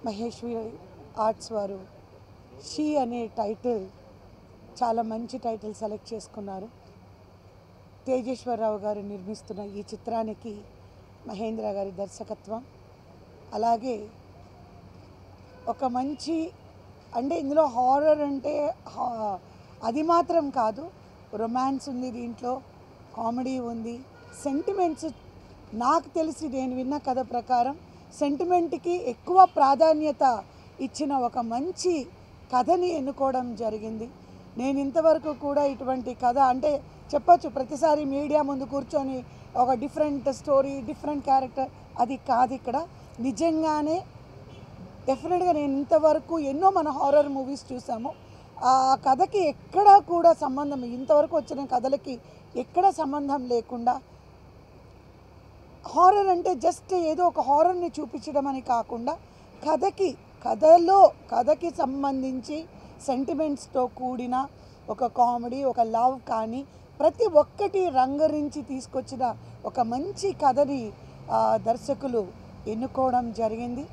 Maheshwari arts వారు she అనే title చాలా మంచి టైటిల్ సెలెక్ట్ చేసుకున్నారు. తేజేశ్వరరావు గారు నిర్మిస్తున్న ఈ చిత్రానికి మహేంద్ర గారి దర్శకత్వం, అలాగే ఒక మంచి అంటే ఇందులో హారర్ అంటే అది మాత్రం కాదు, రొమాన్స్ ఉంది, దీంట్లో కామెడీ ఉంది, సెంటిమెంట్స్. నాకు తెలిసి నేను విన్న కథ ప్రకారం సెంటిమెంట్కి ఎక్కువ ప్రాధాన్యత ఇచ్చిన ఒక మంచి కథని ఎన్నుకోవడం జరిగింది. నేను ఇంతవరకు కూడా ఇటువంటి కథ అంటే చెప్పచ్చు, ప్రతిసారి మీడియా ముందు కూర్చొని ఒక డిఫరెంట్ స్టోరీ, డిఫరెంట్ క్యారెక్టర్, అది కాదు ఇక్కడ. నిజంగానే డెఫినెట్గా నేను ఇంతవరకు ఎన్నో మన హారర్ మూవీస్ చూసాము, ఆ కథకి ఎక్కడా కూడా సంబంధం, ఇంతవరకు వచ్చిన కథలకి ఎక్కడ సంబంధం లేకుండా హారర్ అంటే జస్ట్ ఏదో ఒక హారర్ని చూపించడం అని కాకుండా కథకి సంబంధించి సెంటిమెంట్స్తో కూడిన ఒక కామెడీ, ఒక లవ్ కానీ ప్రతి ఒక్కటి రంగరించి తీసుకొచ్చిన ఒక మంచి కథని దర్శకులు ఎన్నుకోవడం జరిగింది.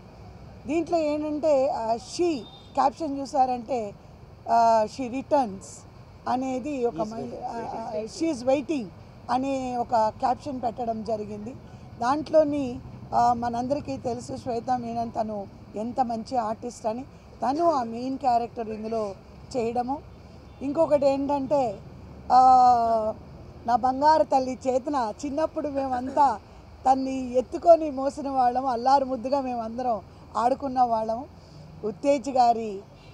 దీంట్లో ఏంటంటే షీ క్యాప్షన్ చూసారంటే షీ రిటర్న్స్ అనేది ఒక షీఈస్ వెయిటింగ్ అనే ఒక క్యాప్షన్ పెట్టడం జరిగింది. దాంట్లోని మనందరికీ తెలుసు శ్వేతా మీనన్ తను ఎంత మంచి ఆర్టిస్ట్ అని, తను ఆ మెయిన్ క్యారెక్టర్ ఇందులో చేయడము. ఇంకొకటి ఏంటంటే నా బంగారు తల్లి చేతన చిన్నప్పుడు మేమంతా తన్ని ఎత్తుకొని మోసిన వాళ్ళము, అల్లారు ముద్దుగా మేమందరం ఆడుకున్న వాళ్ళము. ఉత్తేజ్ గారి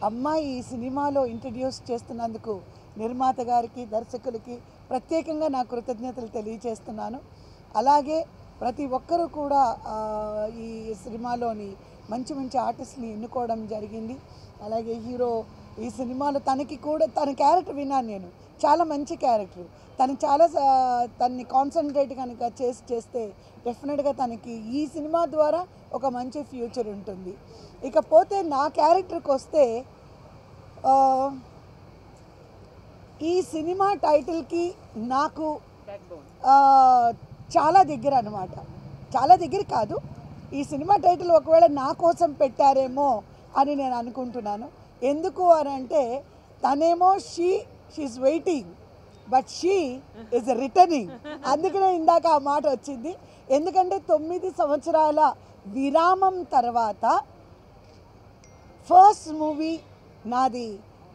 అమ్మాయి ఈ సినిమాలో ఇంట్రడ్యూస్ చేస్తున్నందుకు నిర్మాత గారికి, దర్శకులకి ప్రత్యేకంగా నా కృతజ్ఞతలు తెలియజేస్తున్నాను. అలాగే ప్రతి ఒక్కరూ కూడా ఈ సినిమాలోని మంచి మంచి ఆర్టిస్ట్ని ఎన్నుకోవడం జరిగింది. అలాగే హీరో ఈ సినిమాలో తనకి కూడా తన క్యారెక్టర్ విన్నాను నేను, చాలా మంచి క్యారెక్టర్, తన్ని కాన్సన్ట్రేట్ కనుక చేస్తే డెఫినెట్గా తనకి ఈ సినిమా ద్వారా ఒక మంచి ఫ్యూచర్ ఉంటుంది. ఇకపోతే నా క్యారెక్టర్కి వస్తే ఈ సినిమా టైటిల్కి నాకు చాలా దగ్గర అనమాట. చాలా దగ్గర కాదు, ఈ సినిమా టైటిల్ ఒకవేళ నా కోసం పెట్టారేమో అని నేను అనుకుంటున్నాను. ఎందుకు అని అంటే తనేమో she is waiting but she is returning, అందుకనే ఇందాక ఆ మాట వచ్చింది. ఎందుకంటే 9 సంవత్సరాల విరామం తర్వాత ఫస్ట్ మూవీ నాది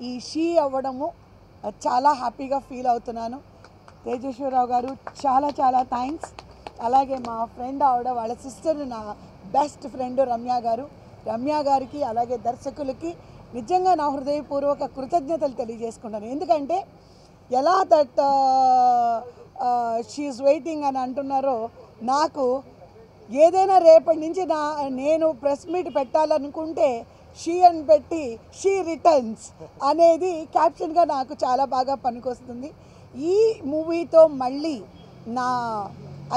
ఈ షీ అవ్వడము చాలా హ్యాపీగా ఫీల్ అవుతున్నాను. తేజేశ్వరరావు గారు చాలా చాలా థ్యాంక్స్. అలాగే మా ఫ్రెండ్ ఆవిడ, వాళ్ళ సిస్టర్, నా బెస్ట్ ఫ్రెండ్ రమ్య గారికి, అలాగే దర్శకులకి నిజంగా నా హృదయపూర్వక కృతజ్ఞతలు తెలియజేసుకుంటాను. ఎందుకంటే ఎలా దట్ షీఈస్ వెయిటింగ్ అని అంటున్నారో, నాకు ఏదైనా రేపటి నుంచి నేను ప్రెస్ మీట్ పెట్టాలనుకుంటే షీ అని పెట్టి షీ రిటర్న్స్ అనేది క్యాప్షన్గా నాకు చాలా బాగా పనికొస్తుంది. ఈ మూవీతో మళ్ళీ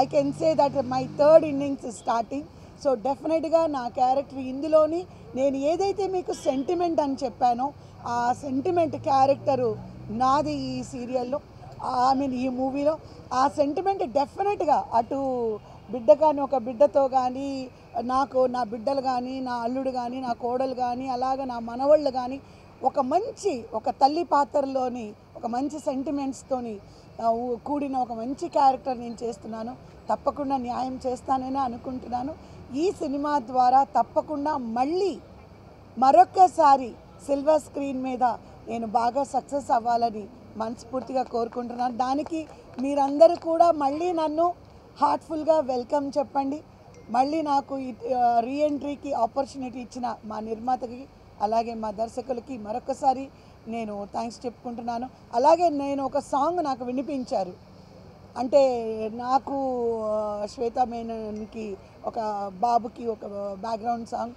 I can say that my third innings starting. So డెఫినెట్గా నా క్యారెక్టర్ ఇందులోని నేను ఏదైతే మీకు సెంటిమెంట్ అని చెప్పానో ఆ సెంటిమెంట్ క్యారెక్టరు నాది ఈ సీరియల్లో, ఈ మూవీలో. ఆ సెంటిమెంట్ డెఫినెట్గా అటు బిడ్డ కానీ, ఒక బిడ్డతో కానీ, నాకు నా బిడ్డలు కానీ, నా అల్లుడు కానీ, నా కోడలు కానీ, అలాగే నా మనవళ్ళు కానీ ఒక తల్లి పాత్రలోని ఒక మంచి సెంటిమెంట్స్తోని కూడిన ఒక మంచి క్యారెక్టర్ నేను చేస్తున్నాను. తప్పకుండా న్యాయం చేస్తానని అనుకుంటున్నాను. ఈ సినిమా ద్వారా తప్పకుండా మళ్ళీ మరొక్కసారి సిల్వర్ స్క్రీన్ మీద నేను బాగా సక్సెస్ అవ్వాలని మనస్ఫూర్తిగా కోరుకుంటున్నాను. దానికి మీరందరూ కూడా మళ్ళీ నన్ను హార్ట్ఫుల్గా వెల్కమ్ చెప్పండి. మళ్ళీ నాకు రీఎంట్రీకి ఆపర్చునిటీ ఇచ్చిన మా నిర్మాతకి, అలాగే మా దర్శకులకి మరొకసారి నేను థ్యాంక్స్ చెప్పుకుంటున్నాను. అలాగే నేను ఒక సాంగ్ నాకు వినిపించారు, అంటే నాకు శ్వేతా మేనన్కి ఒక బాబుకి ఒక బ్యాక్గ్రౌండ్ సాంగ్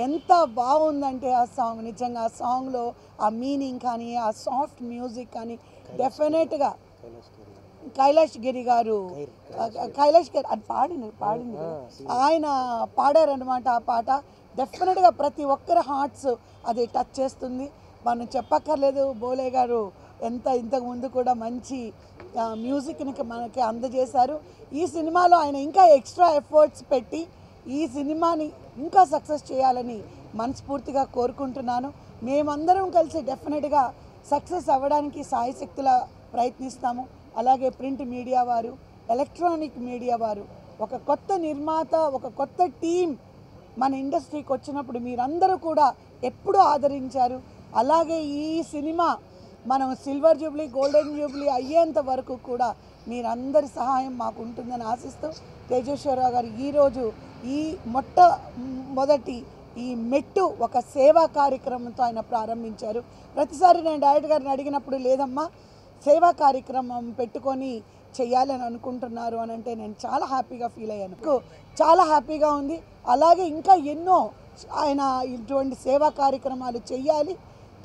ఎంత బాగుందంటే ఆ సాంగ్ నిజంగా ఆ సాంగ్లో ఆ మీనింగ్ కానీ ఆ సాఫ్ట్ మ్యూజిక్ కానీ డెఫినెట్గా కైలాష్ గిరి గారు అది పాడింది ఆయన పాడారనమాట. ఆ పాట డెఫినెట్గా ప్రతి ఒక్కరి హార్ట్స్ అది టచ్ చేస్తుంది. మనం చెప్పక్కర్లేదు, బోలే గారు ఇంతకుముందు కూడా మంచి మ్యూజిక్ని మనకి అందజేశారు. ఈ సినిమాలో ఆయన ఇంకా ఎక్స్ట్రా ఎఫర్ట్స్ పెట్టి ఈ సినిమాని ఇంకా సక్సెస్ చేయాలని మనస్ఫూర్తిగా కోరుకుంటున్నాను. మేమందరం కలిసి డెఫినెట్గా సక్సెస్ అవ్వడానికి సాయశక్తులా ప్రయత్నిస్తాము. అలాగే ప్రింట్ మీడియా వారు, ఎలక్ట్రానిక్ మీడియా వారు, ఒక కొత్త నిర్మాత, ఒక కొత్త టీం మన ఇండస్ట్రీకి వచ్చినప్పుడు మీరందరూ కూడా ఎప్పుడూ ఆదరించారు. అలాగే ఈ సినిమా మనం సిల్వర్ జూబ్లీ, గోల్డెన్ జూబ్లీ అయ్యేంత వరకు కూడా మీరందరి సహాయం మాకు ఉంటుందని ఆశిస్తూ తేజేశ్వరరావు గారు ఈరోజు ఈ మొట్టమొదటి ఈ మెట్టు ఒక సేవా కార్యక్రమంతో ఆయన ప్రారంభించారు. ప్రతిసారి నేను డైరెక్టర్ గారిని అడిగినప్పుడు లేదమ్మా సేవా కార్యక్రమం పెట్టుకొని చేయాలని అనుకుంటున్నారు అని అంటే నేను చాలా హ్యాపీగా ఫీల్ అయ్యాను. చాలా హ్యాపీగా ఉంది. అలాగే ఇంకా ఎన్నో ఆయన ఇటువంటి సేవా కార్యక్రమాలు చేయాలి,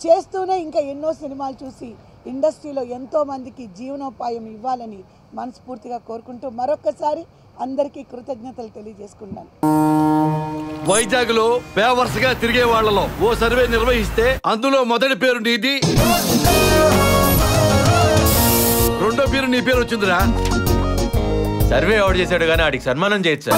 చేస్తూనే ఇంకా ఎన్నో సినిమాలు చూసి ఇండస్ట్రీలో ఎంతోమందికి జీవనోపాయం ఇవ్వాలని మనస్ఫూర్తిగా కోరుకుంటూ మరొక్కసారి అందరికీ కృతజ్ఞతలు తెలియజేసుకుంటాను. వైజాగ్లో పేవర్స్గా తిరిగే వాళ్లలో ఓ సర్వే నిర్వహిస్తే అందులో మొదటి పేరు నీది, రెండో పేరు నీ పేరు వచ్చిందిరా. సర్వే ఎవరు చేశాడు కానీ ఆడికి సన్మానం చేయొచ్చు.